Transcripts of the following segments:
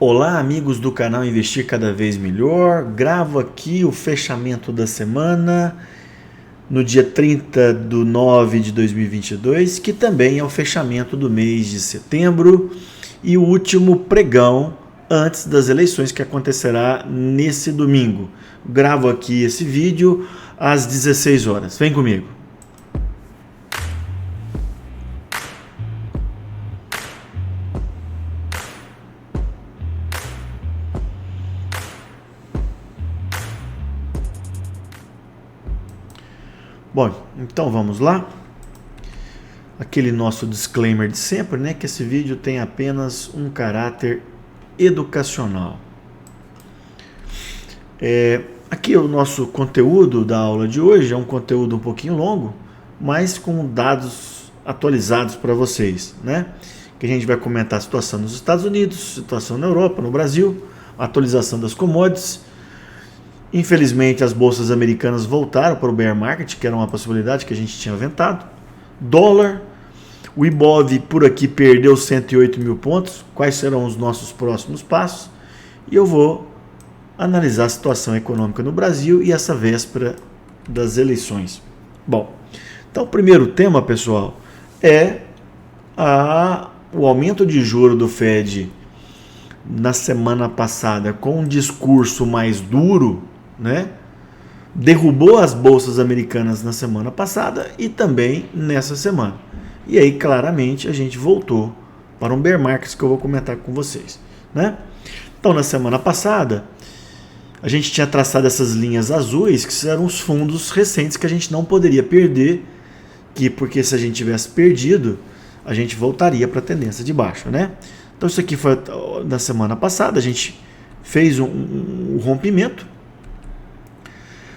Olá, amigos do canal Investir Cada Vez Melhor. Gravo aqui o fechamento da semana no dia 30/9 de 2022, que também é o fechamento do mês de setembro e o último pregão antes das eleições que acontecerá nesse domingo. Gravo aqui esse vídeo às 16 horas. Vem comigo. Bom, então vamos lá. Aquele nosso disclaimer de sempre, né? Que esse vídeo tem apenas um caráter educacional. Aqui o nosso conteúdo da aula de hoje é um conteúdo um pouquinho longo, mas com dados atualizados para vocês, né? Que a gente vai comentar a situação nos Estados Unidos, situação na Europa, no Brasil, atualização das commodities. Infelizmente, as bolsas americanas voltaram para o bear market, que era uma possibilidade que a gente tinha aventado. Dólar, o Ibov por aqui perdeu 108 mil pontos. Quais serão os nossos próximos passos? E eu vou analisar a situação econômica no Brasil e essa véspera das eleições. Bom, então o primeiro tema, pessoal, é o aumento de juros do Fed na semana passada com um discurso mais duro, né? Derrubou as bolsas americanas na semana passada e também nessa semana. E aí, claramente, a gente voltou para um bear market que eu vou comentar com vocês, né? Então, na semana passada, a gente tinha traçado essas linhas azuis, que eram os fundos recentes que a gente não poderia perder, porque se a gente tivesse perdido, a gente voltaria para a tendência de baixa, né? Então, isso aqui foi na semana passada, a gente fez um rompimento.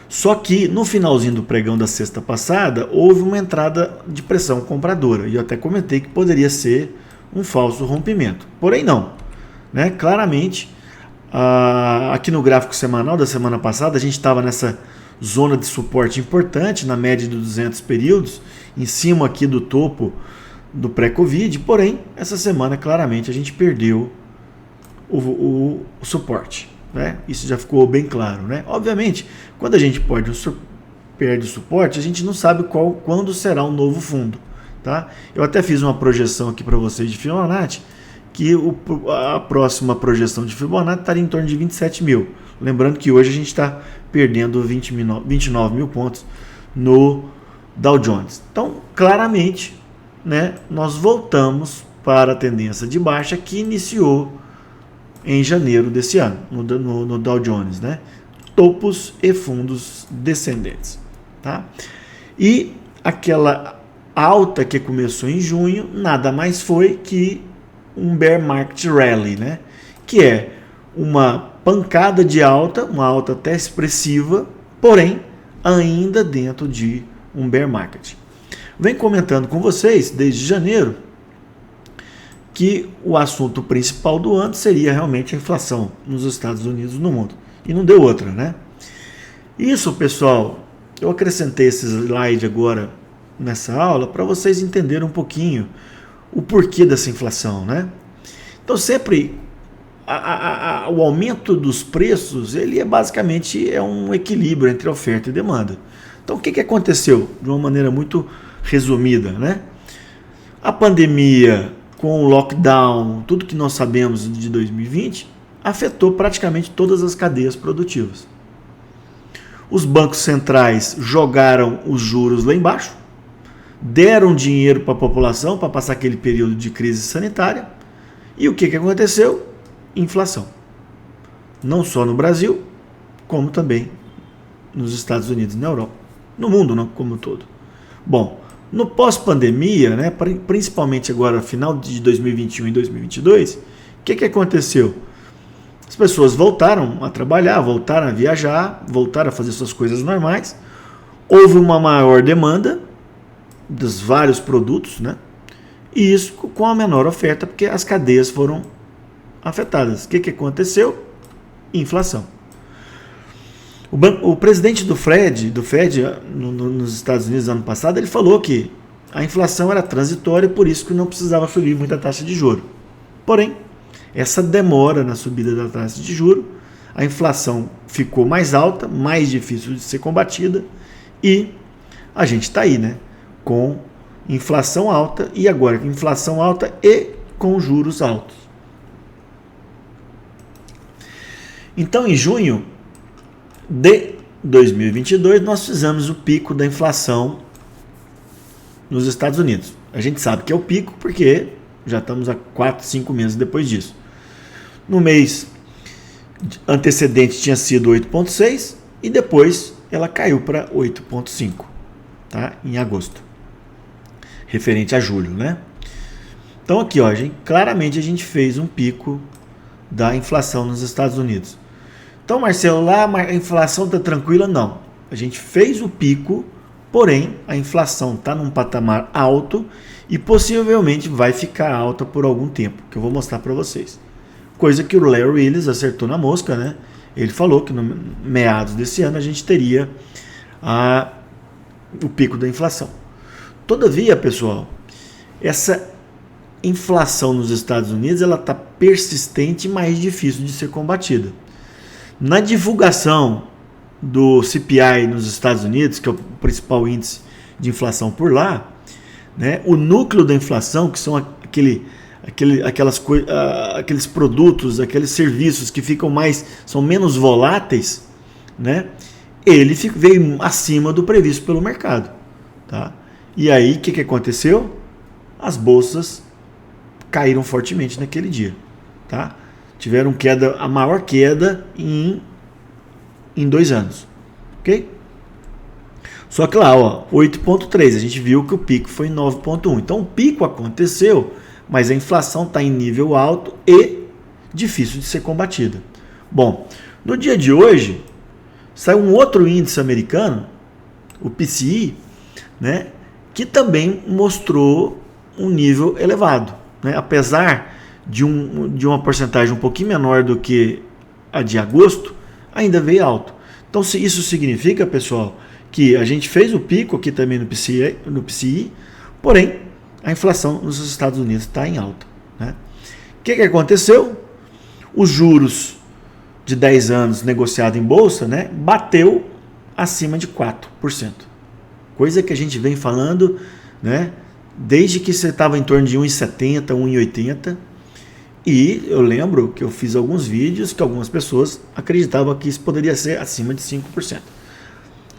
Só que no finalzinho do pregão da sexta passada, houve uma entrada de pressão compradora. E eu até comentei que poderia ser um falso rompimento. Porém não, né? Claramente, aqui no gráfico semanal da semana passada, a gente estava nessa zona de suporte importante, na média de 200 períodos, em cima aqui do topo do pré-Covid. Porém, essa semana, claramente, a gente perdeu o suporte. Né? Isso já ficou bem claro, né? Obviamente, quando a gente perde o suporte, a gente não sabe quando será um novo fundo, tá? Eu até fiz uma projeção aqui para vocês de Fibonacci, que a próxima projeção de Fibonacci estaria em torno de 27 mil. Lembrando que hoje a gente está perdendo 29 mil pontos no Dow Jones. Então, claramente, né, nós voltamos para a tendência de baixa que iniciou em janeiro desse ano, no Dow Jones, né? Topos e fundos descendentes, tá? E aquela alta que começou em junho, nada mais foi que um bear market rally, né? Que é uma pancada de alta, uma alta até expressiva, porém ainda dentro de um bear market. Venho comentando com vocês desde janeiro que o assunto principal do ano seria realmente a inflação nos Estados Unidos e no mundo. E não deu outra, né? Isso, pessoal, eu acrescentei esse slide agora nessa aula para vocês entenderem um pouquinho o porquê dessa inflação, né? Então, sempre o aumento dos preços, ele basicamente um equilíbrio entre oferta e demanda. Então, o que aconteceu? De uma maneira muito resumida, né? A pandemia, com o lockdown, tudo que nós sabemos de 2020, afetou praticamente todas as cadeias produtivas. Os bancos centrais jogaram os juros lá embaixo, deram dinheiro para a população para passar aquele período de crise sanitária. E o que aconteceu? Inflação. Não só no Brasil, como também nos Estados Unidos e na Europa. No mundo, não, como um todo. Bom, no pós-pandemia, né, principalmente agora final de 2021 e 2022, o que aconteceu? As pessoas voltaram a trabalhar, voltaram a viajar, voltaram a fazer suas coisas normais. Houve uma maior demanda dos vários produtos, né? E isso com a menor oferta, porque as cadeias foram afetadas. O que aconteceu? Inflação. O presidente do Fed nos Estados Unidos ano passado, ele falou que a inflação era transitória, por isso que não precisava subir muita taxa de juros. Porém, essa demora na subida da taxa de juros, a inflação ficou mais alta, mais difícil de ser combatida e a gente está aí, né, com inflação alta e agora com inflação alta e com juros altos. Então, em junho de 2022, nós fizemos o pico da inflação nos Estados Unidos. A gente sabe que é o pico porque já estamos há 4, 5 meses depois disso. No mês antecedente tinha sido 8,6 e depois ela caiu para 8,5, tá? Em agosto, referente a julho, né? Então aqui, ó, claramente a gente fez um pico da inflação nos Estados Unidos. Então, Marcelo, lá a inflação está tranquila? Não. A gente fez o pico, porém a inflação está num patamar alto e possivelmente vai ficar alta por algum tempo, que eu vou mostrar para vocês. Coisa que o Larry Willis acertou na mosca, né? Ele falou que no meados desse ano a gente teria o pico da inflação. Todavia, pessoal, essa inflação nos Estados Unidos ela está persistente e mais difícil de ser combatida. Na divulgação do CPI nos Estados Unidos, que é o principal índice de inflação por lá, né, o núcleo da inflação, que são aqueles produtos, aqueles serviços que são menos voláteis, né, ele veio acima do previsto pelo mercado. Tá? E aí, o que aconteceu? As bolsas caíram fortemente naquele dia. Tá? Tiveram a maior queda em 2 anos. Ok? Só que lá, ó, 8,3, a gente viu que o pico foi em 9,1. Então o pico aconteceu, mas a inflação está em nível alto e difícil de ser combatida. Bom, no dia de hoje, saiu um outro índice americano, o PCI, né, que também mostrou um nível elevado. Né, apesar de uma porcentagem um pouquinho menor do que a de agosto, ainda veio alto. Então, isso significa, pessoal, que a gente fez o pico aqui também no PCI, porém, a inflação nos Estados Unidos está em alta. Né? O que aconteceu? Os juros de 10 anos negociado em bolsa, né, bateu acima de 4%. Coisa que a gente vem falando, né, desde que você estava em torno de 1,70, 1,80. E eu lembro que eu fiz alguns vídeos que algumas pessoas acreditavam que isso poderia ser acima de 5%.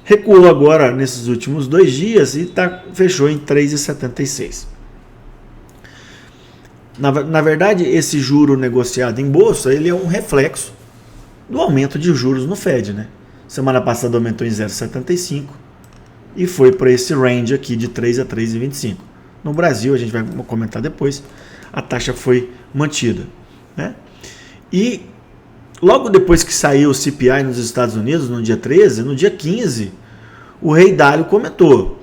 Recuou agora nesses últimos 2 dias e fechou em 3,76. Na verdade, esse juro negociado em bolsa, ele é um reflexo do aumento de juros no Fed, né? Semana passada aumentou em 0,75 e foi para esse range aqui de 3 a 3,25. No Brasil, a gente vai comentar depois, a taxa foi mantida. Né? E logo depois que saiu o CPI nos Estados Unidos, no dia 13, no dia 15, o Rei Dalio comentou,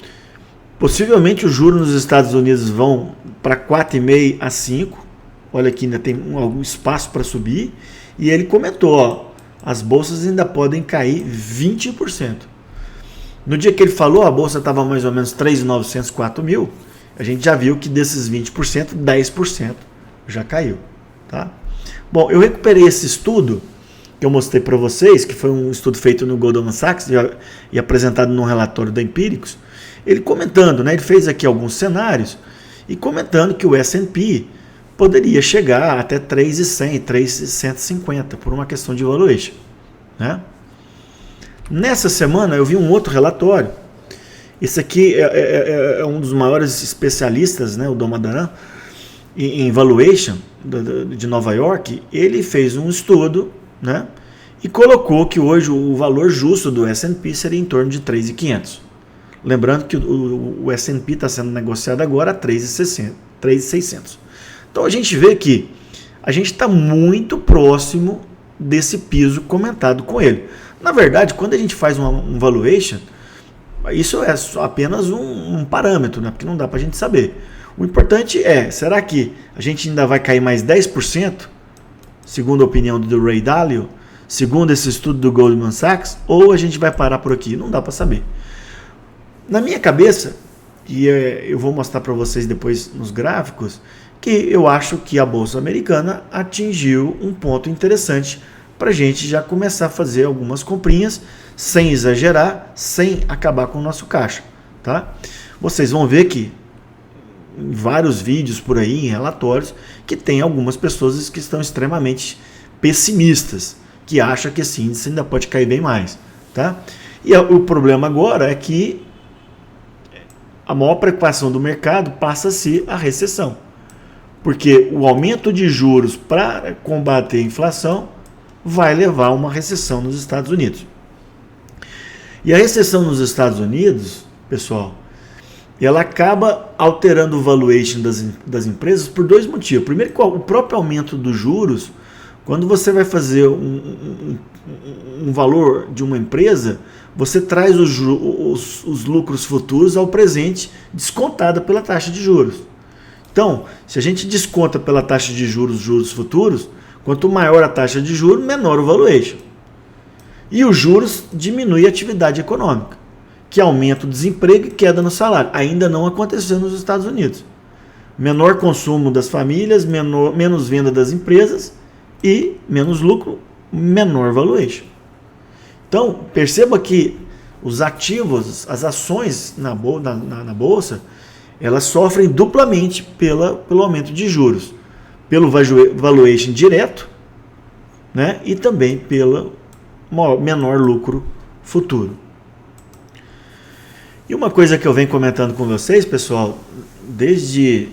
possivelmente os juros nos Estados Unidos vão para 4,5 a 5, olha aqui, ainda tem algum espaço para subir, e ele comentou, ó, as bolsas ainda podem cair 20%. No dia que ele falou, a bolsa estava mais ou menos 3.900, 4.000, a gente já viu que desses 20%, 10% já caiu. Tá? Bom, eu recuperei esse estudo que eu mostrei para vocês, que foi um estudo feito no Goldman Sachs e apresentado num relatório da Empíricos, ele comentando, né, ele fez aqui alguns cenários e comentando que o S&P poderia chegar até 3.100, 3.150 por uma questão de valuation. Né? Nessa semana eu vi um outro relatório. Esse aqui é um dos maiores especialistas, né, o Dom Madaran, em valuation de Nova York. Ele fez um estudo, né, e colocou que hoje o valor justo do S&P seria em torno de 3.500. Lembrando que o S&P está sendo negociado agora a 3.600. Então a gente vê que a gente está muito próximo desse piso comentado com ele. Na verdade, quando a gente faz um valuation, isso é apenas um parâmetro, né? Porque não dá para a gente saber. O importante é, será que a gente ainda vai cair mais 10%, segundo a opinião do Ray Dalio, segundo esse estudo do Goldman Sachs, ou a gente vai parar por aqui? Não dá para saber. Na minha cabeça, e eu vou mostrar para vocês depois nos gráficos, que eu acho que a Bolsa Americana atingiu um ponto interessante para a gente já começar a fazer algumas comprinhas, sem exagerar, sem acabar com o nosso caixa. Tá? Vocês vão ver que em vários vídeos por aí, em relatórios, que tem algumas pessoas que estão extremamente pessimistas, que acham que esse índice ainda pode cair bem mais. Tá? E o problema agora é que a maior preocupação do mercado passa a ser a recessão. Porque o aumento de juros para combater a inflação vai levar a uma recessão nos Estados Unidos. E a recessão nos Estados Unidos, pessoal, ela acaba alterando o valuation das empresas por dois motivos. Primeiro, o próprio aumento dos juros, quando você vai fazer um valor de uma empresa, você traz os lucros futuros ao presente, descontada pela taxa de juros. Então, se a gente desconta pela taxa de juros futuros, quanto maior a taxa de juros, menor o valuation. E os juros diminui a atividade econômica, que aumenta o desemprego e queda no salário. Ainda não aconteceu nos Estados Unidos. Menor consumo das famílias, menos venda das empresas e menos lucro, menor valuation. Então, perceba que os ativos, as ações na bolsa, elas sofrem duplamente pelo aumento de juros, pelo valuation direto, né, e também pelo menor lucro futuro. E uma coisa que eu venho comentando com vocês, pessoal, desde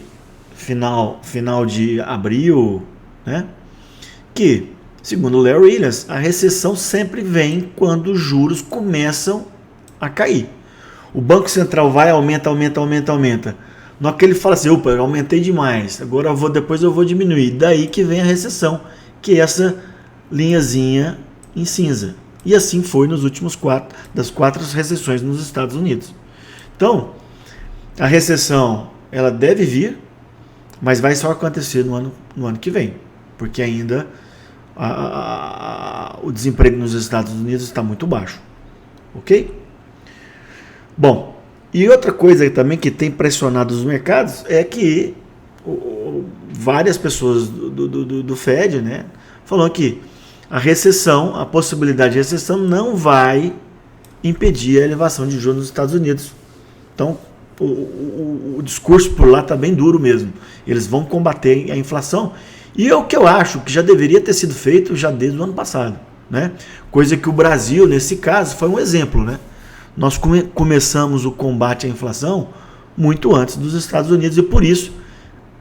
final de abril, né, que, segundo o Larry Williams, a recessão sempre vem quando os juros começam a cair. O Banco Central vai, aumenta. No que ele fala assim, opa, eu aumentei demais, agora depois eu vou diminuir. Daí que vem a recessão, que é essa linhazinha em cinza. E assim foi nos últimos das quatro recessões nos Estados Unidos. Então, a recessão, ela deve vir, mas vai só acontecer no ano que vem, porque ainda o desemprego nos Estados Unidos está muito baixo. Ok? Bom, e outra coisa também que tem pressionado os mercados é que várias pessoas do Fed, né, falam que a possibilidade de recessão não vai impedir a elevação de juros nos Estados Unidos. Então, o discurso por lá está bem duro mesmo. Eles vão combater a inflação. E é o que eu acho que já deveria ter sido feito já desde o ano passado, né? Coisa que o Brasil, nesse caso, foi um exemplo, né? Nós começamos o combate à inflação muito antes dos Estados Unidos e por isso,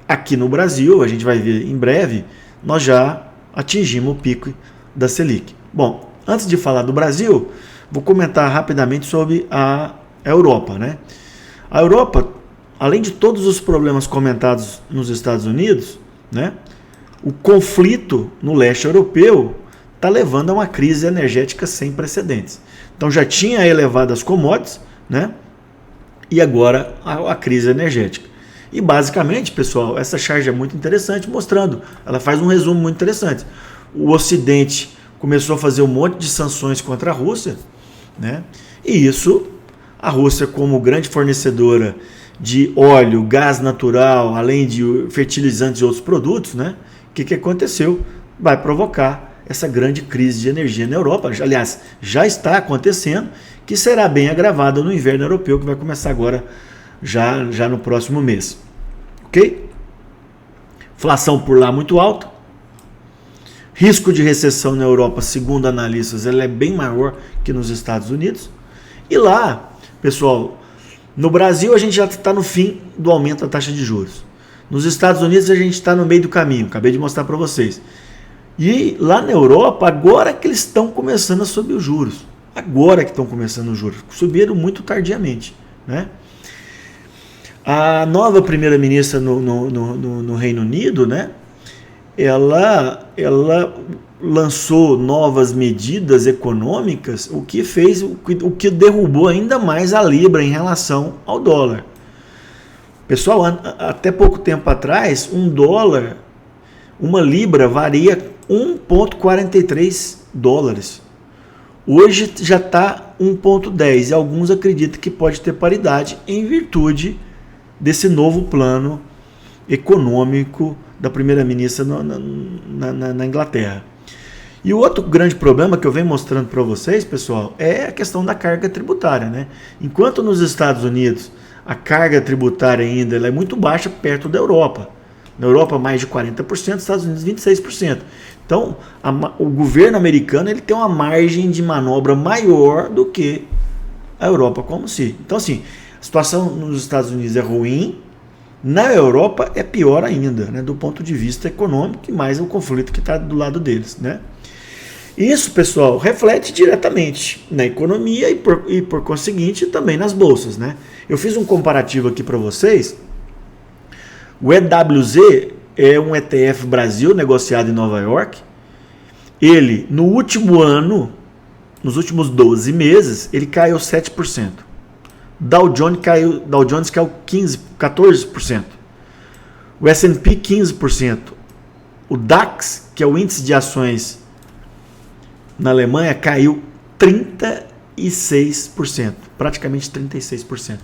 aqui no Brasil, a gente vai ver em breve, nós já atingimos o pico da Selic. Bom, antes de falar do Brasil, vou comentar rapidamente sobre a Europa, né? A Europa, além de todos os problemas comentados nos Estados Unidos, né, o conflito no leste europeu está levando a uma crise energética sem precedentes. Então já tinha elevado as commodities, né? E agora a crise energética. E basicamente, pessoal, essa charge é muito interessante, mostrando, ela faz um resumo muito interessante. O Ocidente começou a fazer um monte de sanções contra a Rússia, né? E isso, a Rússia como grande fornecedora de óleo, gás natural, além de fertilizantes e outros produtos, né? O que aconteceu? Vai provocar essa grande crise de energia na Europa. Aliás, já está acontecendo, que será bem agravada no inverno europeu, que vai começar agora, já no próximo mês. Ok? Inflação por lá muito alta. Risco de recessão na Europa, segundo analistas, ela é bem maior que nos Estados Unidos. E lá, pessoal, no Brasil a gente já está no fim do aumento da taxa de juros. Nos Estados Unidos a gente está no meio do caminho, acabei de mostrar para vocês. E lá na Europa, agora que eles estão começando a subir os juros. Agora que estão começando os juros. Subiram muito tardiamente, né? A nova primeira-ministra no Reino Unido, né? Ela lançou novas medidas econômicas, o que derrubou ainda mais a Libra em relação ao dólar. Pessoal, até pouco tempo atrás, uma Libra varia 1,43 dólares. Hoje já está 1,10 e alguns acreditam que pode ter paridade em virtude desse novo plano econômico da primeira-ministra na Inglaterra. E o outro grande problema que eu venho mostrando para vocês, pessoal, é a questão da carga tributária, né? Enquanto nos Estados Unidos a carga tributária ainda ela é muito baixa perto da Europa. Na Europa mais de 40%, nos Estados Unidos 26%. Então, o governo americano ele tem uma margem de manobra maior do que a Europa como se. Então, assim, a situação nos Estados Unidos é ruim, na Europa é pior ainda, né, do ponto de vista econômico e mais o conflito que está do lado deles, né? Isso, pessoal, reflete diretamente na economia e por conseguinte também nas bolsas, né? Eu fiz um comparativo aqui para vocês. O EWZ é um ETF Brasil negociado em Nova York. Ele, no último ano, nos últimos 12 meses, ele caiu 7%. Dow Jones caiu 14%. O S&P 15%. O DAX, que é o índice de ações na Alemanha, caiu 36%, praticamente 36%.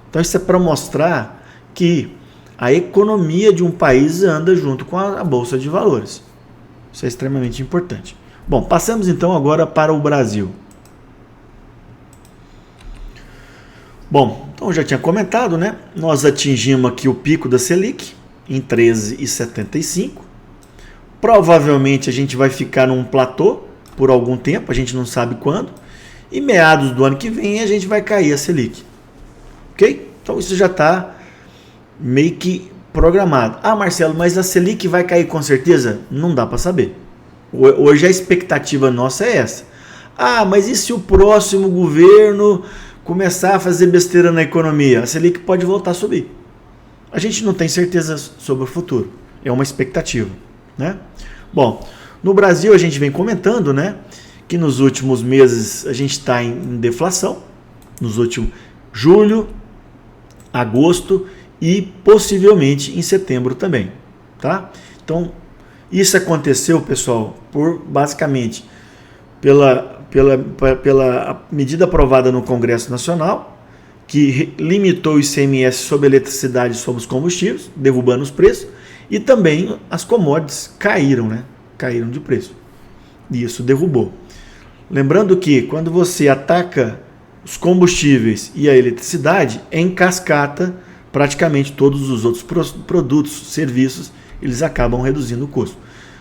Então isso é para mostrar que a economia de um país anda junto com a Bolsa de Valores. Isso é extremamente importante. Bom, passamos então agora para o Brasil. Bom, então eu já tinha comentado, né? Nós atingimos aqui o pico da Selic em 13,75. Provavelmente a gente vai ficar num platô por algum tempo, a gente não sabe quando. E meados do ano que vem a gente vai cair a Selic. Ok? Então isso já está meio que programado. Ah, Marcelo, mas a Selic vai cair com certeza? Não dá para saber. Hoje a expectativa nossa é essa. Ah, mas e se o próximo governo começar a fazer besteira na economia? A Selic pode voltar a subir. A gente não tem certeza sobre o futuro. É uma expectativa, né? Bom, no Brasil a gente vem comentando, né, que nos últimos meses a gente está em deflação. Nos últimos julho, agosto e possivelmente em setembro também, tá? Então, isso aconteceu, pessoal, por basicamente pela medida aprovada no Congresso Nacional, que limitou o ICMS sobre a eletricidade e sobre os combustíveis, derrubando os preços, e também as commodities caíram, né? Caíram de preço. E isso derrubou. Lembrando que quando você ataca os combustíveis e a eletricidade, em cascata, praticamente todos os outros produtos, serviços, eles acabam reduzindo o custo.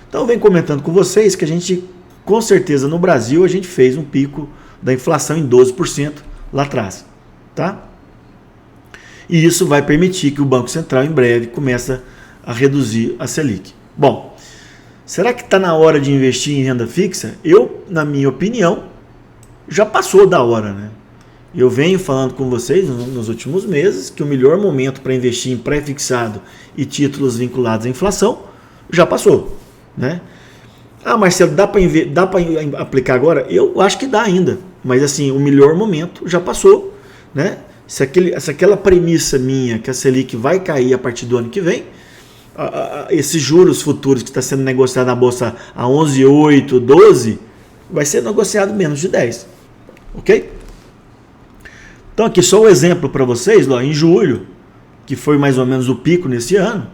Então eu venho comentando com vocês que a gente, com certeza no Brasil, a gente fez um pico da inflação em 12% lá atrás. Tá? E isso vai permitir que o Banco Central em breve comece a reduzir a Selic. Bom, será que está na hora de investir em renda fixa? Eu, na minha opinião, já passou da hora, né? Eu venho falando com vocês nos últimos meses que o melhor momento para investir em pré-fixado e títulos vinculados à inflação já passou, né? Ah, Marcelo, dá para aplicar agora? Eu acho que dá ainda, mas assim, o melhor momento já passou, né? Se aquela premissa minha que a Selic vai cair a partir do ano que vem, esses juros futuros que está sendo negociado na Bolsa a 11,8, 12, vai ser negociado menos de 10, ok? Então aqui só o exemplo para vocês, ó, em julho, que foi mais ou menos o pico nesse ano,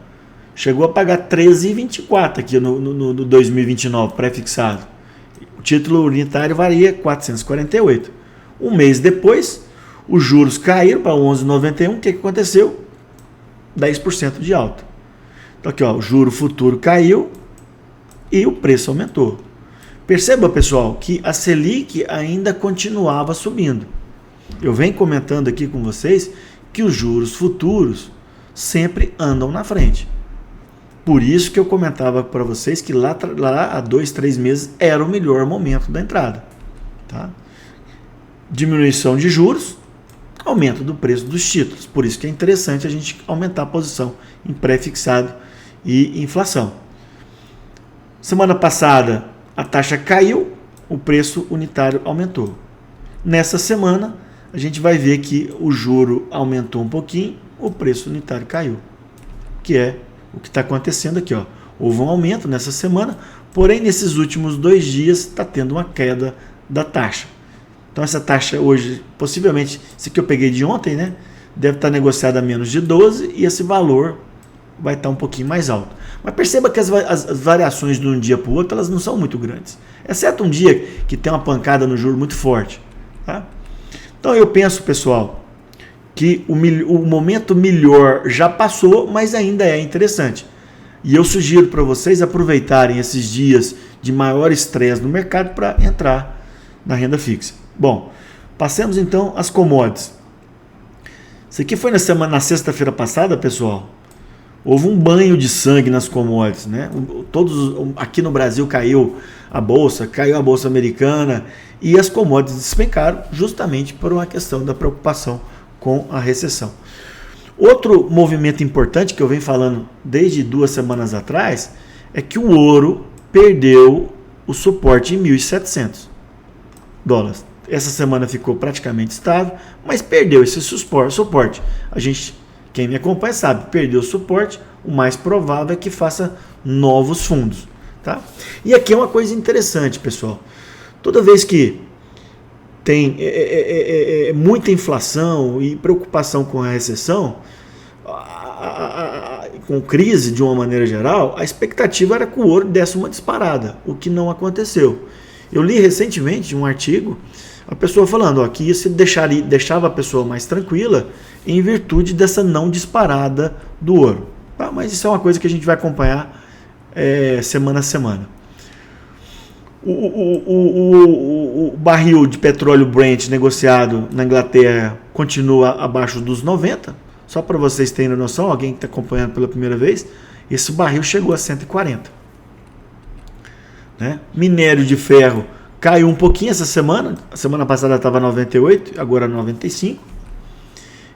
chegou a pagar 13,24 aqui no 2029 pré-fixado. O título unitário varia 448. Um mês depois, os juros caíram para 11,91. O que aconteceu? 10% de alta. Então aqui, ó, o juro futuro caiu e o preço aumentou. Perceba, pessoal, que a Selic ainda continuava subindo. Eu venho comentando aqui com vocês que os juros futuros sempre andam na frente. Por isso que eu comentava para vocês que lá há 2, 3 meses era o melhor momento da entrada. Tá? Diminuição de juros, aumento do preço dos títulos. Por isso que é interessante a gente aumentar a posição em pré-fixado e inflação. Semana passada a taxa caiu, o preço unitário aumentou. Nessa semana a gente vai ver que o juro aumentou um pouquinho, o preço unitário caiu, que é o que está acontecendo aqui, ó. Houve um aumento nessa semana, porém nesses últimos 2 dias está tendo uma queda da taxa. Então essa taxa hoje, possivelmente, esse que eu peguei de ontem, né, deve estar negociada a menos de 12 e esse valor vai estar um pouquinho mais alto. Mas perceba que as variações de um dia para o outro, elas não são muito grandes. Exceto um dia que tem uma pancada no juro muito forte. Tá? Então eu penso, pessoal, que o momento melhor já passou, mas ainda é interessante. E eu sugiro para vocês aproveitarem esses dias de maior estresse no mercado para entrar na renda fixa. Bom, passemos então às commodities. Isso aqui foi na sexta-feira passada, pessoal. Houve um banho de sangue nas commodities, né? Aqui no Brasil caiu a bolsa americana e as commodities despencaram justamente por uma questão da preocupação com a recessão. Outro movimento importante que eu venho falando desde 2 semanas atrás é que o ouro perdeu o suporte em $1.700. Essa semana ficou praticamente estável, mas perdeu esse suporte. Quem me acompanha sabe, perdeu o suporte, o mais provável é que faça novos fundos. Tá? E aqui é uma coisa interessante, pessoal. Toda vez que tem muita inflação e preocupação com a recessão, com crise de uma maneira geral, a expectativa era que o ouro desse uma disparada, o que não aconteceu. Eu li recentemente um artigo, a pessoa falando que isso deixava a pessoa mais tranquila em virtude dessa não disparada do ouro. Tá? Mas isso é uma coisa que a gente vai acompanhar semana a semana. O barril de petróleo Brent negociado na Inglaterra continua abaixo dos 90. Só para vocês terem noção, alguém que está acompanhando pela primeira vez, esse barril chegou a 140. Né? Minério de ferro caiu um pouquinho essa semana. A semana passada estava 98, agora 95.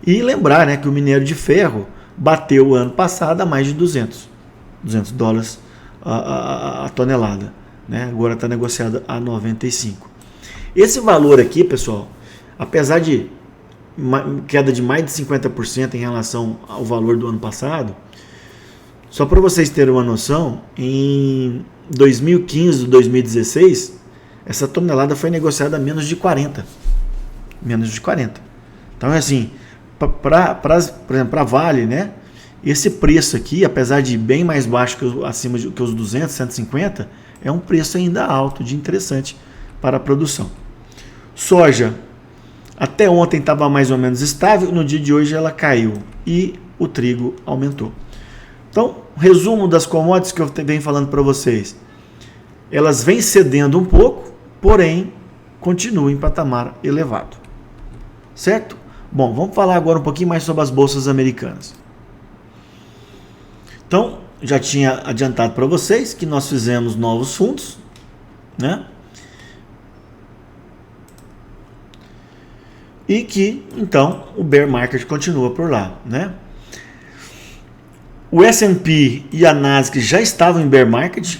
E lembrar, né, que o minério de ferro bateu ano passado a mais de $200 a tonelada. Né? Agora está negociado a 95. Esse valor aqui, pessoal, apesar de queda de mais de 50% em relação ao valor do ano passado, só para vocês terem uma noção, em 2015, 2016, essa tonelada foi negociada a menos de 40. Menos de 40. Então é assim, por exemplo, para Vale, né? Esse preço aqui, apesar de bem mais baixo que os 200, 150, é um preço ainda alto, de interessante para a produção. Soja, até ontem estava mais ou menos estável, no dia de hoje ela caiu e o trigo aumentou. Então, resumo das commodities que eu venho falando para vocês. Elas vêm cedendo um pouco, porém, continuam em patamar elevado. Certo? Bom, vamos falar agora um pouquinho mais sobre as bolsas americanas. Então, já tinha adiantado para vocês que nós fizemos novos fundos, né? E que, então, o bear market continua por lá, né? O S&P e a Nasdaq já estavam em bear market,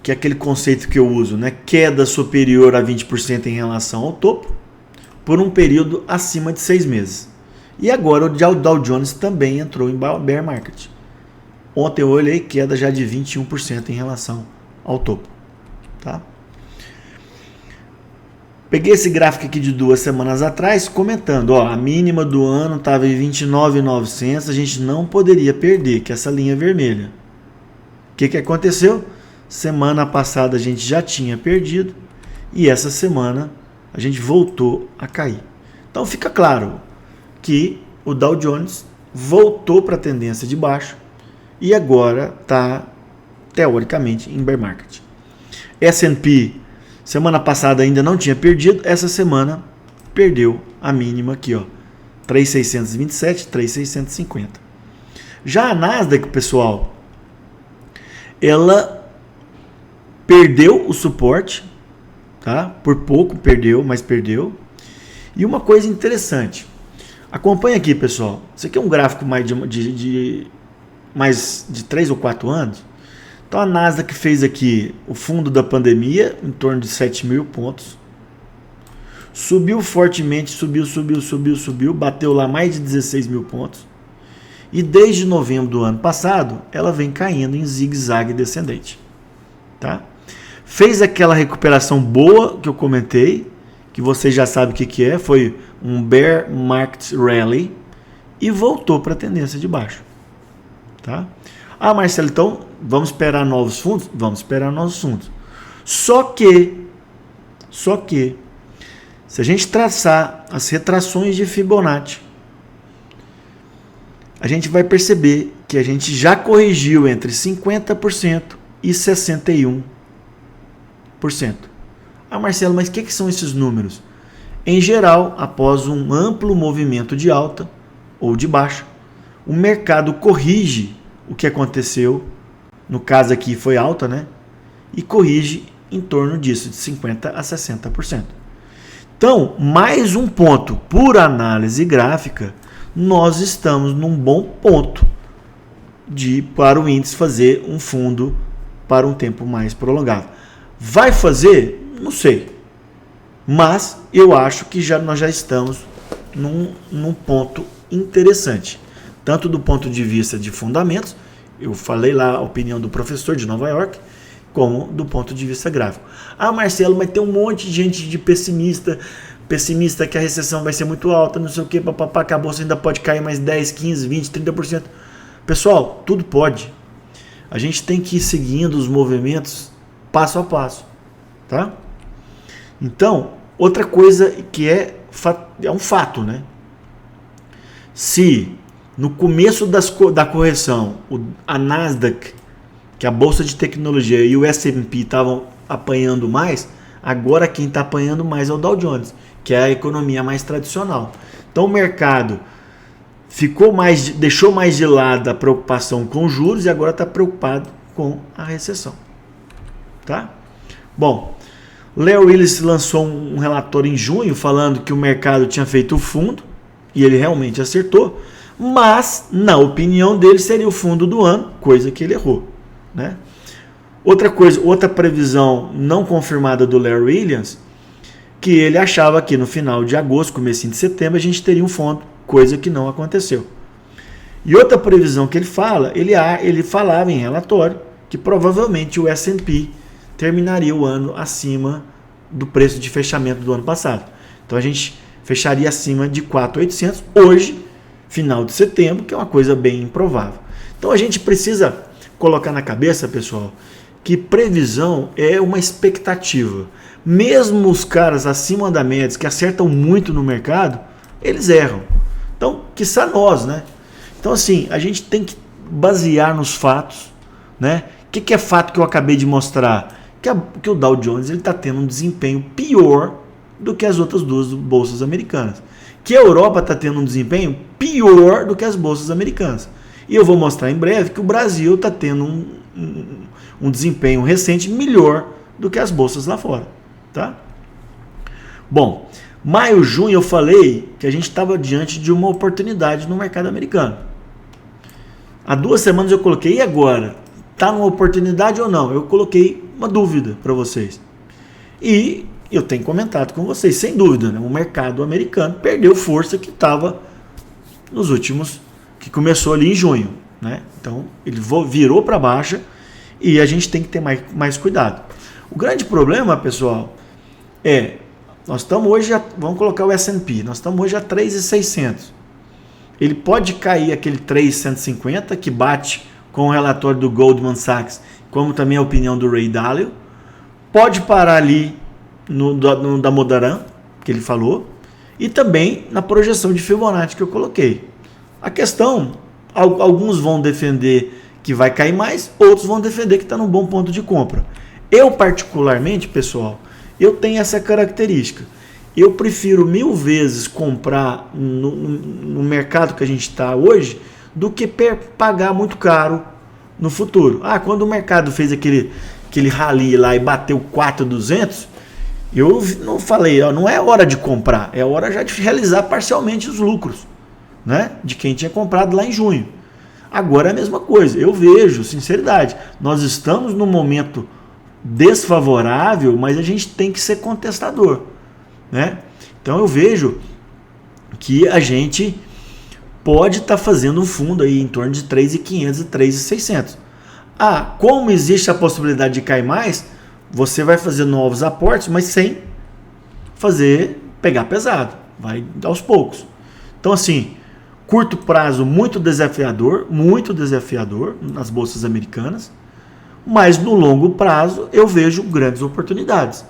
que é aquele conceito que eu uso, né? Queda superior a 20% em relação ao topo, por um período acima de 6 meses. E agora o Dow Jones também entrou em bear market. Ontem eu olhei queda já de 21% em relação ao topo. Tá? Peguei esse gráfico aqui de 2 semanas atrás, comentando, a mínima do ano estava em 29.900, a gente não poderia perder, que é essa linha vermelha. O que aconteceu? Semana passada a gente já tinha perdido e essa semana a gente voltou a cair. Então fica claro que o Dow Jones voltou para a tendência de baixo e agora está, teoricamente, em bear market. S&P, semana passada ainda não tinha perdido, essa semana perdeu a mínima aqui, 3.627, 3.650. Já a Nasdaq, pessoal, ela perdeu o suporte, tá? Por pouco perdeu, mas perdeu. E uma coisa interessante, acompanha aqui, pessoal, isso aqui é um gráfico mais de 3 ou 4 anos. Então a Nasdaq fez aqui o fundo da pandemia, em torno de 7.000 pontos. Subiu fortemente, subiu, bateu lá mais de 16.000 pontos. E desde novembro do ano passado, ela vem caindo em zigue-zague descendente. Tá? Fez aquela recuperação boa que eu comentei, que vocês já sabem o que é, foi um bear market rally, e voltou para a tendência de baixo. Tá? Ah, Marcelo, então vamos esperar novos fundos? Vamos esperar novos fundos. Só que, se a gente traçar as retrações de Fibonacci, a gente vai perceber que a gente já corrigiu entre 50% e 61%. Ah, Marcelo, mas o que são esses números? Em geral, após um amplo movimento de alta ou de baixa, o mercado corrige o que aconteceu, no caso aqui foi alta, né? E corrige em torno disso, de 50% a 60%. Então, mais um ponto, por análise gráfica, nós estamos num bom ponto para o índice fazer um fundo para um tempo mais prolongado. Vai fazer? Não sei. Mas eu acho que nós já estamos num ponto interessante. Tanto do ponto de vista de fundamentos, eu falei lá a opinião do professor de Nova York, como do ponto de vista gráfico. Ah, Marcelo, mas tem um monte de gente de pessimista que a recessão vai ser muito alta, não sei o que, papapá, que a bolsa ainda pode cair mais 10, 15, 20, 30%. Pessoal, tudo pode. A gente tem que ir seguindo os movimentos passo a passo, tá? Então, outra coisa que é um fato, né? Se no começo da correção a Nasdaq, que é a bolsa de tecnologia, e o S&P estavam apanhando mais, agora quem está apanhando mais é o Dow Jones, que é a economia mais tradicional. Então o mercado deixou mais de lado a preocupação com juros e agora está preocupado com a recessão. Tá? Bom, Larry Willis lançou um relatório em junho falando que o mercado tinha feito o fundo, e ele realmente acertou, mas na opinião dele seria o fundo do ano, coisa que ele errou, né? Outra previsão não confirmada do Larry Williams, que ele achava que no final de agosto, comecinho de setembro, a gente teria um fundo, coisa que não aconteceu. E outra previsão que ele falava em relatório que provavelmente o S&P terminaria o ano acima do preço de fechamento do ano passado. Então a gente fecharia acima de 4.800 hoje, final de setembro, que é uma coisa bem improvável. Então a gente precisa colocar na cabeça, pessoal, que previsão é uma expectativa. Mesmo os caras acima da média, que acertam muito no mercado, eles erram. Então, quiçá nós, né? Então, assim, a gente tem que basear nos fatos, né? O que é fato que eu acabei de mostrar? Que o Dow Jones está tendo um desempenho pior do que as outras duas bolsas americanas. Que a Europa está tendo um desempenho pior do que as bolsas americanas. E eu vou mostrar em breve que o Brasil está tendo um desempenho recente melhor do que as bolsas lá fora. Tá? Bom, maio, junho eu falei que a gente estava diante de uma oportunidade no mercado americano. Há 2 semanas eu coloquei, e agora? Está numa oportunidade ou não? Eu coloquei uma dúvida para vocês. E eu tenho comentado com vocês, sem dúvida, né? O mercado americano perdeu força que estava nos últimos, que começou ali em junho, né? Então ele virou para baixa e a gente tem que ter mais cuidado. O grande problema, pessoal, nós estamos hoje, vamos colocar o S&P, nós estamos hoje a 3.600. Ele pode cair aquele 3.150 que bate com o relatório do Goldman Sachs, como também a opinião do Ray Dalio. Pode parar ali no da Modaran, que ele falou, e também na projeção de Fibonacci que eu coloquei. A questão, alguns vão defender que vai cair mais, outros vão defender que está num bom ponto de compra. Eu, particularmente, pessoal, eu tenho essa característica. Eu prefiro 1000 vezes comprar no mercado que a gente está hoje do que pagar muito caro no futuro. Quando o mercado fez aquele rally lá e bateu 4.200, eu não falei, não é hora de comprar, é hora já de realizar parcialmente os lucros, né, de quem tinha comprado lá em junho. Agora é a mesma coisa, eu vejo, sinceridade, nós estamos num momento desfavorável, mas a gente tem que ser contestador, né? Então eu vejo que a gente pode estar fazendo um fundo aí em torno de 3.500 e 3.600. Como existe a possibilidade de cair mais, você vai fazer novos aportes, mas sem pegar pesado, vai aos poucos. Então assim, curto prazo muito desafiador nas bolsas americanas, mas no longo prazo eu vejo grandes oportunidades.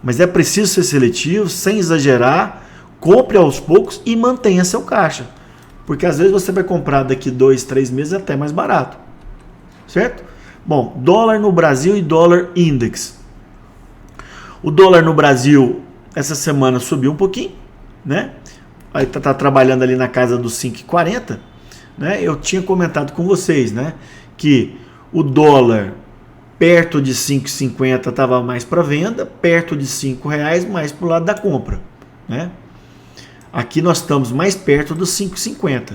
Mas é preciso ser seletivo, sem exagerar, compre aos poucos e mantenha seu caixa. Porque às vezes você vai comprar daqui 2, 3 meses até mais barato. Certo? Bom, dólar no Brasil e dólar index. O dólar no Brasil essa semana subiu um pouquinho, né? Aí tá trabalhando ali na casa dos 5,40, né? Eu tinha comentado com vocês, né, que o dólar perto de 5,50 estava mais para venda, perto de R$5 mais para o lado da compra, né? Aqui nós estamos mais perto dos 5,50.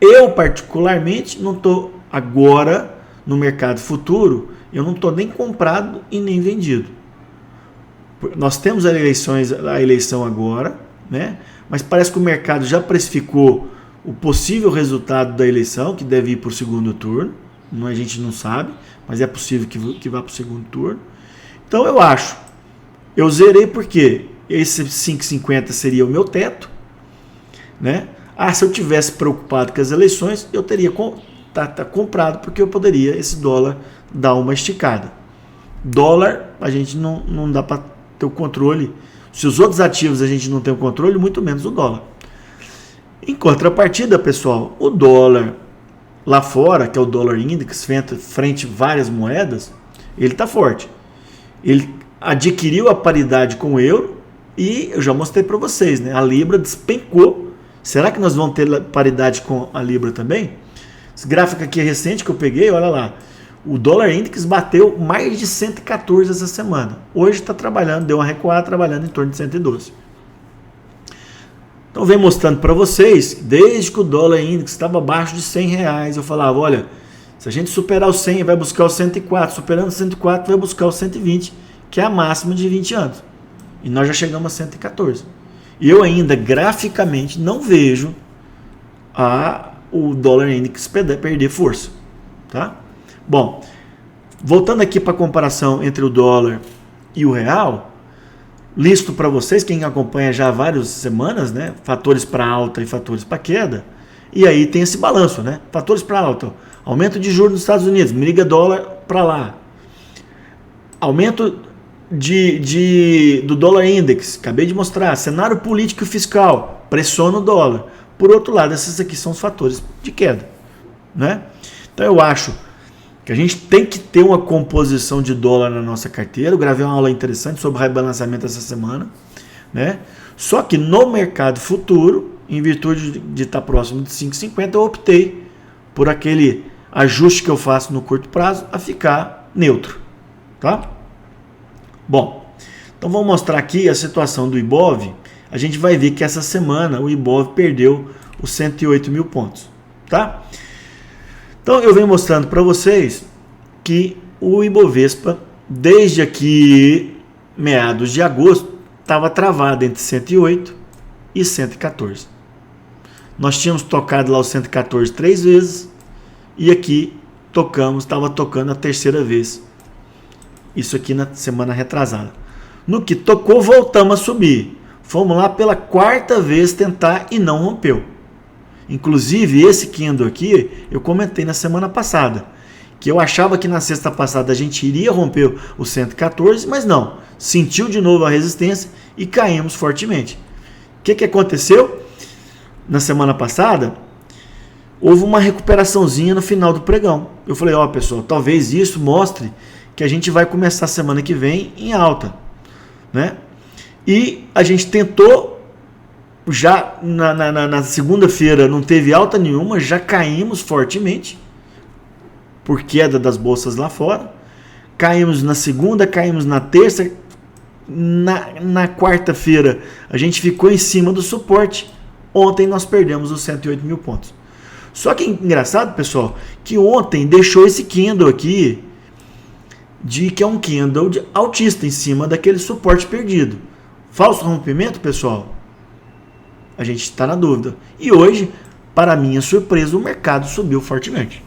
Eu particularmente não estou agora no mercado futuro, eu não estou nem comprado e nem vendido. Nós temos a eleição agora, né? Mas parece que o mercado já precificou o possível resultado da eleição, que deve ir para o segundo turno. A gente não sabe, mas é possível que vá para o segundo turno. Então eu zerei porque esse 5,50 seria o meu teto, né? Se eu tivesse preocupado com as eleições, eu teria comprado, porque eu poderia esse dólar dar uma esticada. Dólar, a gente não dá para ter o controle. Se os outros ativos a gente não tem o controle, muito menos o dólar. Em contrapartida, pessoal, o dólar lá fora, que é o dólar index, frente a várias moedas, ele está forte. Ele adquiriu a paridade com o euro e eu já mostrei para vocês, né? A Libra despencou. Será que nós vamos ter paridade com a Libra também? Esse gráfico aqui é recente que eu peguei, olha lá. O dólar index bateu mais de 114 essa semana. Hoje está trabalhando, deu uma recuada, trabalhando em torno de 112. Então vem mostrando para vocês, desde que o dólar index estava abaixo de R$100, eu falava, olha, se a gente superar o 100, vai buscar o 104, superando o 104, vai buscar o 120, que é a máxima de 20 anos. E nós já chegamos a 114. E eu ainda, graficamente, não vejo o dólar index perder força. Tá? Bom, voltando aqui para a comparação entre o dólar e o real, listo para vocês, quem acompanha já há várias semanas, né? Fatores para alta e fatores para queda. E aí tem esse balanço, né? Fatores para alta, aumento de juros nos Estados Unidos, briga dólar para lá. Aumento do dólar index, acabei de mostrar. Cenário político e fiscal, pressiona o dólar. Por outro lado, esses aqui são os fatores de queda, né? Então eu acho que a gente tem que ter uma composição de dólar na nossa carteira. Eu gravei uma aula interessante sobre rebalanceamento essa semana, né? Só que no mercado futuro, em virtude de estar próximo de 5,50, eu optei por aquele ajuste que eu faço no curto prazo a ficar neutro, tá? Bom, então vamos mostrar aqui a situação do Ibov. A gente vai ver que essa semana o Ibov perdeu os 108 mil pontos, tá? Então eu venho mostrando para vocês que o Ibovespa, desde aqui meados de agosto, estava travado entre 108 e 114. Nós tínhamos tocado lá o 114 3 vezes e aqui estava tocando a terceira vez. Isso aqui na semana retrasada. No que tocou, voltamos a subir. Fomos lá pela quarta vez tentar e não rompeu. Inclusive, esse candle aqui, eu comentei na semana passada, que eu achava que na sexta passada a gente iria romper o 114, mas não. Sentiu de novo a resistência e caímos fortemente. O que aconteceu? Na semana passada, houve uma recuperaçãozinha no final do pregão. Eu falei, pessoal, talvez isso mostre que a gente vai começar a semana que vem em alta, né? E a gente tentou, já na segunda-feira não teve alta nenhuma, já caímos fortemente, por queda das bolsas lá fora. Caímos na segunda, caímos na terça, na quarta-feira a gente ficou em cima do suporte. Ontem nós perdemos os 108 mil pontos. Só que é engraçado, pessoal, que ontem deixou esse candle aqui, que é um candle altista em cima daquele suporte perdido. Falso rompimento, pessoal? A gente está na dúvida. E hoje, para minha surpresa, o mercado subiu fortemente,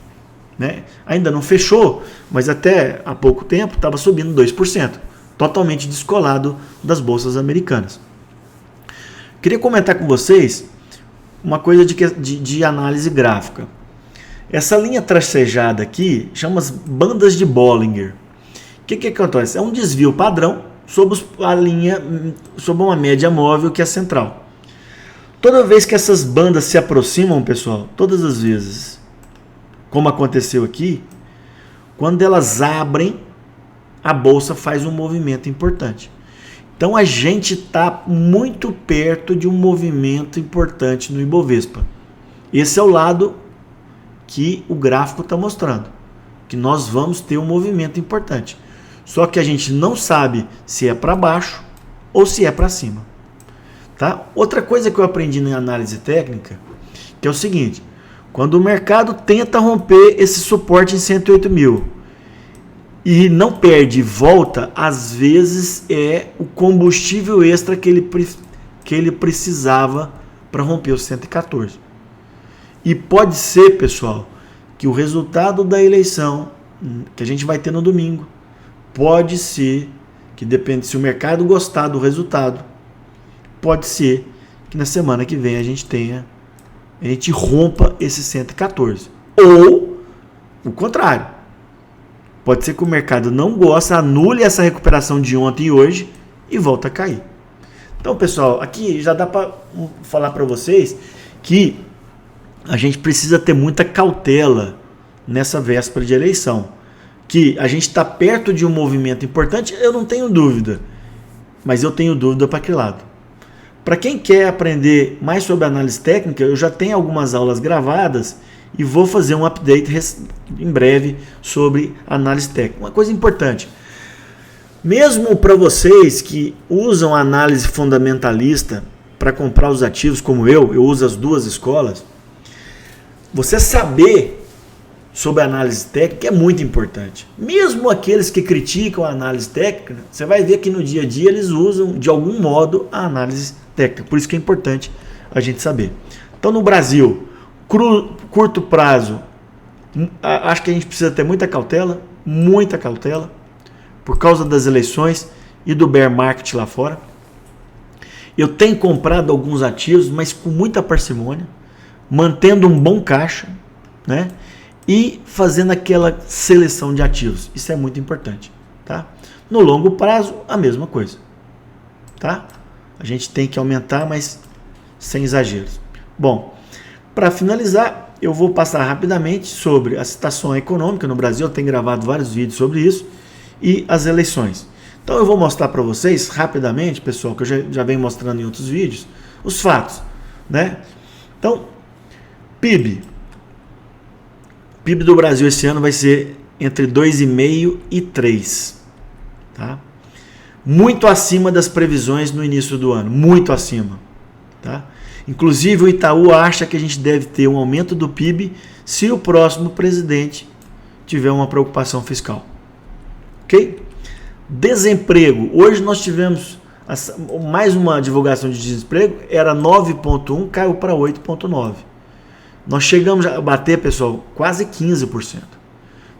né? Ainda não fechou, mas até há pouco tempo estava subindo 2%, totalmente descolado das bolsas americanas. Queria comentar com vocês uma coisa de análise gráfica. Essa linha tracejada aqui chama as bandas de Bollinger. O que acontece? É um desvio padrão sobre a linha, sobre uma média móvel que é central. Toda vez que essas bandas se aproximam, pessoal, todas as vezes, como aconteceu aqui, quando elas abrem, a bolsa faz um movimento importante. Então a gente está muito perto de um movimento importante no Ibovespa. Esse é o lado que o gráfico está mostrando, que nós vamos ter um movimento importante. Só que a gente não sabe se é para baixo ou se é para cima. Tá? Outra coisa que eu aprendi na análise técnica, que é o seguinte: quando o mercado tenta romper esse suporte em 108 mil e não perde e volta, às vezes é o combustível extra que ele precisava para romper os 114. E pode ser, pessoal, que o resultado da eleição que a gente vai ter no domingo, pode ser que, depende se o mercado gostar do resultado, pode ser que na semana que vem a gente rompa esse 114. Ou o contrário. Pode ser que o mercado não goste, anule essa recuperação de ontem e hoje e volta a cair. Então, pessoal, aqui já dá para falar para vocês que a gente precisa ter muita cautela nessa véspera de eleição. Que a gente está perto de um movimento importante, eu não tenho dúvida. Mas eu tenho dúvida para que lado. Para quem quer aprender mais sobre análise técnica, eu já tenho algumas aulas gravadas e vou fazer um update em breve sobre análise técnica. Uma coisa importante, mesmo para vocês que usam análise fundamentalista para comprar os ativos, como eu uso as duas escolas, você saber sobre a análise técnica é muito importante. Mesmo aqueles que criticam a análise técnica, você vai ver que no dia a dia eles usam de algum modo a análise técnica. Por isso que é importante a gente saber. Então, no Brasil, curto prazo, acho que a gente precisa ter muita cautela, por causa das eleições e do bear market lá fora. Eu tenho comprado alguns ativos, mas com muita parcimônia, mantendo um bom caixa, né? E fazendo aquela seleção de ativos. Isso é muito importante, tá? No longo prazo, a mesma coisa, tá? A gente tem que aumentar, mas sem exageros. Bom, para finalizar, eu vou passar rapidamente sobre a situação econômica no Brasil. Eu tenho gravado vários vídeos sobre isso e as eleições. Então eu vou mostrar para vocês rapidamente, pessoal, que eu já venho mostrando em outros vídeos, os fatos, né? Então, PIB do Brasil esse ano vai ser entre 2,5 e 3, tá? Muito acima das previsões no início do ano, muito acima, tá? Inclusive o Itaú acha que a gente deve ter um aumento do PIB se o próximo presidente tiver uma preocupação fiscal, ok? Desemprego, hoje nós tivemos mais uma divulgação de desemprego, era 9,1, caiu para 8,9. Nós chegamos a bater, pessoal, quase 15%.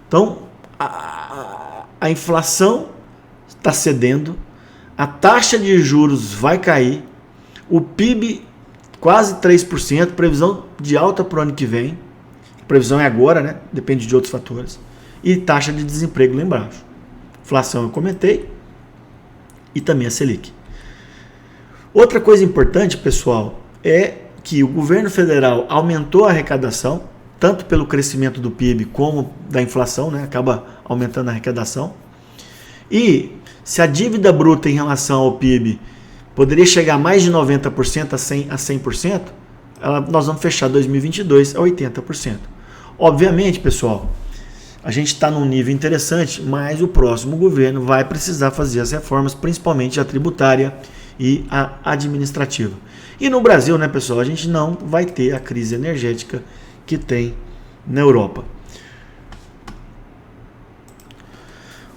Então, a inflação está cedendo, a taxa de juros vai cair, o PIB quase 3%, previsão de alta para o ano que vem, a previsão é agora, né? Depende de outros fatores, e taxa de desemprego lá embaixo. Inflação eu comentei, e também a Selic. Outra coisa importante, pessoal, é que o governo federal aumentou a arrecadação, tanto pelo crescimento do PIB como da inflação, né? Acaba aumentando a arrecadação. E se a dívida bruta em relação ao PIB poderia chegar a mais de 90% a 100%, nós vamos fechar 2022 a 80%. Obviamente, pessoal, a gente está num nível interessante, mas o próximo governo vai precisar fazer as reformas, principalmente a tributária e a administrativa. E no Brasil, né, pessoal, a gente não vai ter a crise energética que tem na Europa.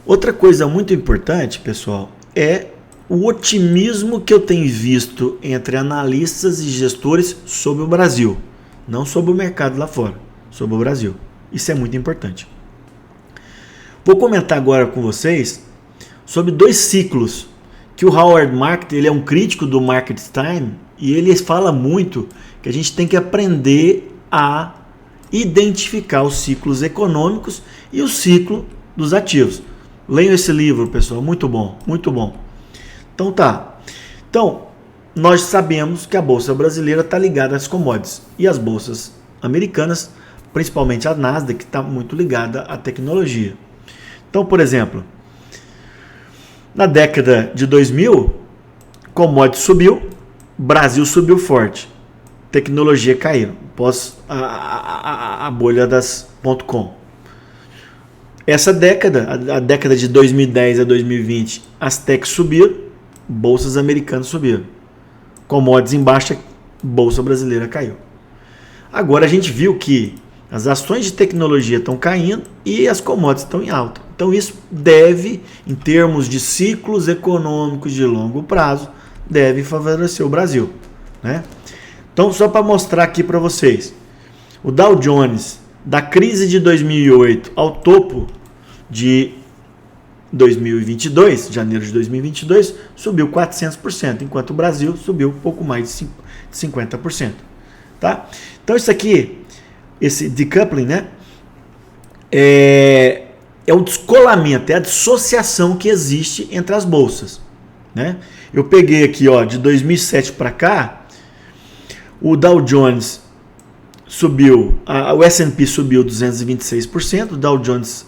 Outra coisa muito importante, pessoal, é o otimismo que eu tenho visto entre analistas e gestores sobre o Brasil. Não sobre o mercado lá fora, sobre o Brasil. Isso é muito importante. Vou comentar agora com vocês sobre dois ciclos que o Howard Marks, ele é um crítico do Market Time, e ele fala muito que a gente tem que aprender a identificar os ciclos econômicos e o ciclo dos ativos. Leiam esse livro, pessoal, muito bom, muito bom. Então tá. Então, nós sabemos que a Bolsa Brasileira está ligada às commodities e as bolsas americanas, principalmente a Nasdaq, que está muito ligada à tecnologia. Então, por exemplo, na década de 2000, commodities subiu, Brasil subiu forte, tecnologia caíram, após a bolha das .com. Essa década, a década de 2010 a 2020, as techs subiram, bolsas americanas subiram. Commodities em baixa, bolsa brasileira caiu. Agora a gente viu que as ações de tecnologia estão caindo e as commodities estão em alta. Então isso deve, em termos de ciclos econômicos de longo prazo, deve favorecer o Brasil, né? Então só para mostrar aqui para vocês, o Dow Jones da crise de 2008 ao topo de 2022, janeiro de 2022, subiu 400%, enquanto o Brasil subiu pouco mais de 50%. Tá? Então isso aqui, esse decoupling, né, é o descolamento, é a dissociação que existe entre as bolsas. Né? Eu peguei aqui, ó, de 2007 para cá, o Dow Jones subiu, o S&P subiu 226%, o Dow Jones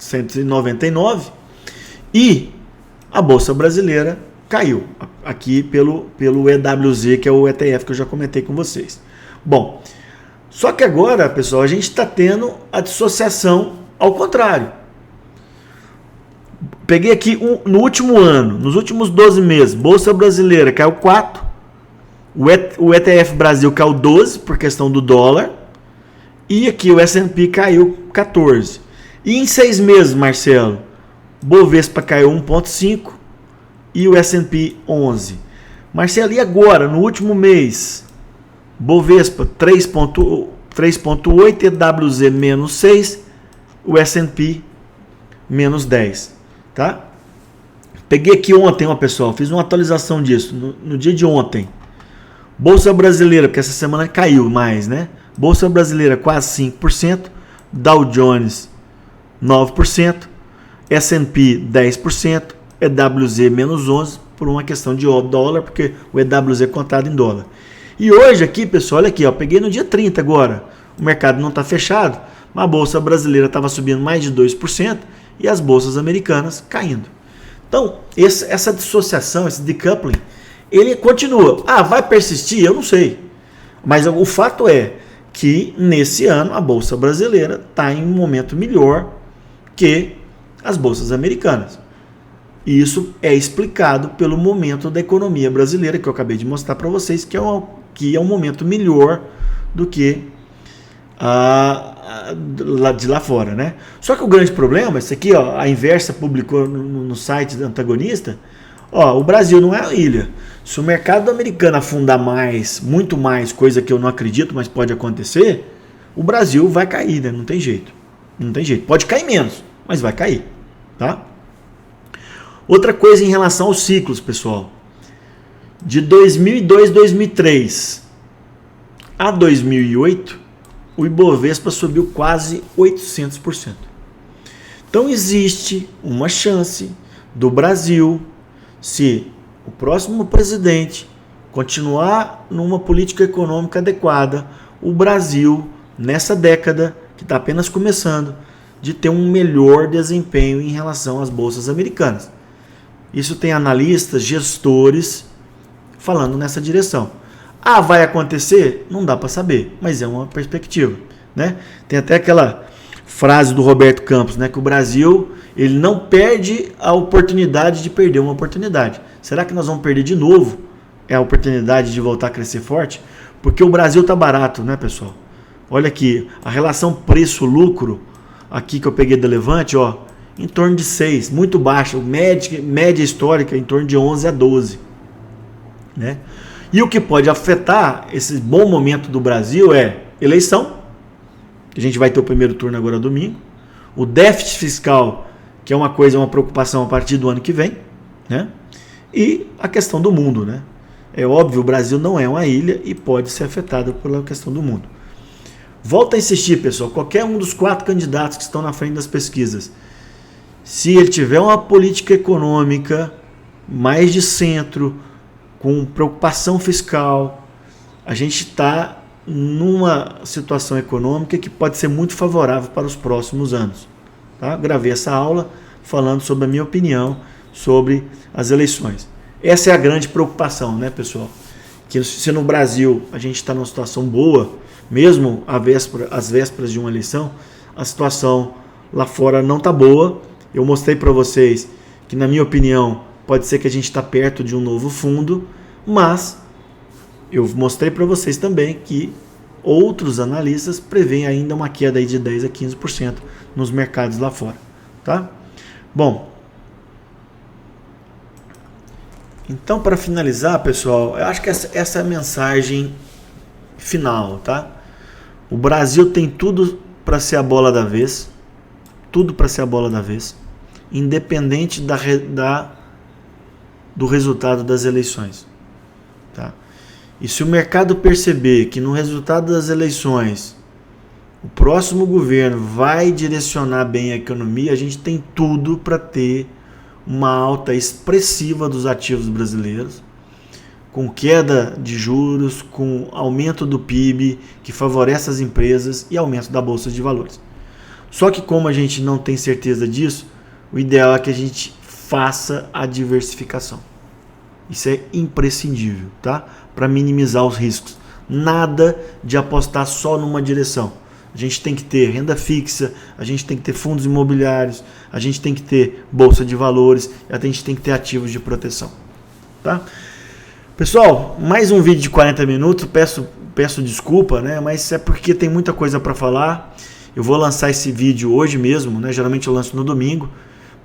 199% e a Bolsa Brasileira caiu, aqui pelo EWZ, que é o ETF que eu já comentei com vocês. Bom, só que agora, pessoal, a gente está tendo a dissociação ao contrário. Peguei aqui no último ano, nos últimos 12 meses, Bolsa Brasileira caiu 4%, o ETF Brasil caiu 12% por questão do dólar. E aqui o S&P caiu 14%. E em 6 meses, Marcelo, Bovespa caiu 1,5% e o S&P 11%. Marcelo, e agora, no último mês? Bovespa 3,8%, EWZ menos 6%, o S&P menos 10%. Tá? Peguei aqui ontem, ó, pessoal, fiz uma atualização disso, no dia de ontem. Bolsa Brasileira, porque essa semana caiu mais, né? Bolsa Brasileira quase 5%, Dow Jones 9%, S&P 10%, EWZ menos 11% por uma questão de dólar, porque o EWZ é cotado em dólar. E hoje aqui, pessoal, olha aqui, ó, peguei no dia 30 agora, o mercado não está fechado, mas a Bolsa Brasileira estava subindo mais de 2% e as bolsas americanas caindo. Então, essa dissociação, esse decoupling, ele continua. Vai persistir? Eu não sei. Mas o fato é que nesse ano a Bolsa Brasileira está em um momento melhor que as bolsas americanas. E isso é explicado pelo momento da economia brasileira, que eu acabei de mostrar para vocês, que é um momento melhor do que de lá fora, né? Só que o grande problema, isso aqui, ó, a Inversa publicou no site da Antagonista, ó, o Brasil não é uma ilha. Se o mercado americano afundar mais, muito mais, coisa que eu não acredito, mas pode acontecer, o Brasil vai cair, né? Não tem jeito. Não tem jeito. Pode cair menos, mas vai cair, tá? Outra coisa em relação aos ciclos, pessoal. De 2002, 2003 a 2008, o Ibovespa subiu quase 800%. Então existe uma chance do Brasil, se o próximo presidente continuar numa política econômica adequada, o Brasil, nessa década, que está apenas começando, de ter um melhor desempenho em relação às bolsas americanas. Isso tem analistas, gestores falando nessa direção. Vai acontecer? Não dá para saber, mas é uma perspectiva, né? Tem até aquela frase do Roberto Campos, né, que o Brasil ele não perde a oportunidade de perder uma oportunidade. Será que nós vamos perder de novo a oportunidade de voltar a crescer forte? Porque o Brasil está barato, né, pessoal? Olha aqui, a relação preço-lucro, aqui que eu peguei da Levante, ó, em torno de 6, muito baixo, média histórica em torno de 11 a 12. Né? E o que pode afetar esse bom momento do Brasil é eleição, que a gente vai ter o primeiro turno agora domingo, o déficit fiscal, que é uma preocupação a partir do ano que vem, né? E a questão do mundo, né? É óbvio, o Brasil não é uma ilha e pode ser afetado pela questão do mundo. Volto a insistir, pessoal, qualquer um dos 4 candidatos que estão na frente das pesquisas, se ele tiver uma política econômica mais de centro, com preocupação fiscal, a gente está numa situação econômica que pode ser muito favorável para os próximos anos. Tá? Gravei essa aula falando sobre a minha opinião sobre as eleições. Essa é a grande preocupação, né, pessoal? Que se no Brasil a gente está numa situação boa, mesmo às vésperas de uma eleição, a situação lá fora não está boa. Eu mostrei para vocês que, na minha opinião, pode ser que a gente está perto de um novo fundo, mas eu mostrei para vocês também que outros analistas preveem ainda uma queda aí de 10 a 15% nos mercados lá fora. Tá? Bom, então, para finalizar, pessoal, eu acho que essa é a mensagem final, tá? O Brasil tem tudo para ser a bola da vez, tudo para ser a bola da vez, independente do resultado das eleições, tá? E se o mercado perceber que no resultado das eleições o próximo governo vai direcionar bem a economia, a gente tem tudo para ter uma alta expressiva dos ativos brasileiros, com queda de juros, com aumento do PIB, que favorece as empresas, e aumento da Bolsa de Valores. Só que como a gente não tem certeza disso, o ideal é que a gente faça a diversificação. Isso é imprescindível, tá? Para minimizar os riscos. Nada de apostar só numa direção. A gente tem que ter renda fixa, a gente tem que ter fundos imobiliários, a gente tem que ter bolsa de valores, a gente tem que ter ativos de proteção. Tá? Pessoal, mais um vídeo de 40 minutos, peço desculpa, né? Mas é porque tem muita coisa para falar. Eu vou lançar esse vídeo hoje mesmo, né? Geralmente eu lanço no domingo,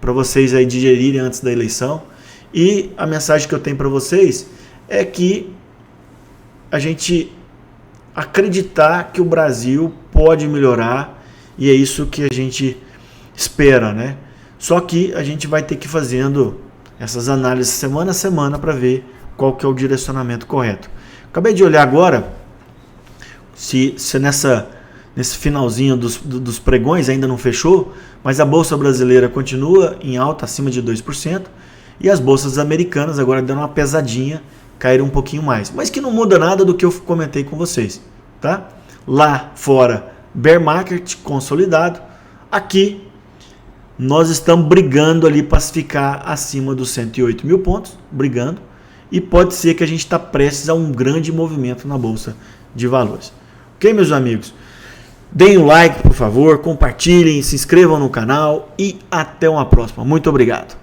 para vocês aí digerirem antes da eleição. E a mensagem que eu tenho para vocês é que a gente acreditar que o Brasil pode melhorar, e é isso que a gente espera, né? Só que a gente vai ter que ir fazendo essas análises semana a semana para ver qual que é o direcionamento correto. Acabei de olhar agora se nesse finalzinho dos pregões ainda não fechou, mas a Bolsa Brasileira continua em alta, acima de 2%, e as bolsas americanas agora dando uma pesadinha, caíram um pouquinho mais, mas que não muda nada do que eu comentei com vocês, tá? Lá fora, bear market consolidado. Aqui, nós estamos brigando ali para ficar acima dos 108 mil pontos, brigando, e pode ser que a gente está prestes a um grande movimento na Bolsa de Valores. Ok, meus amigos? Deem um like, por favor, compartilhem, se inscrevam no canal e até uma próxima. Muito obrigado.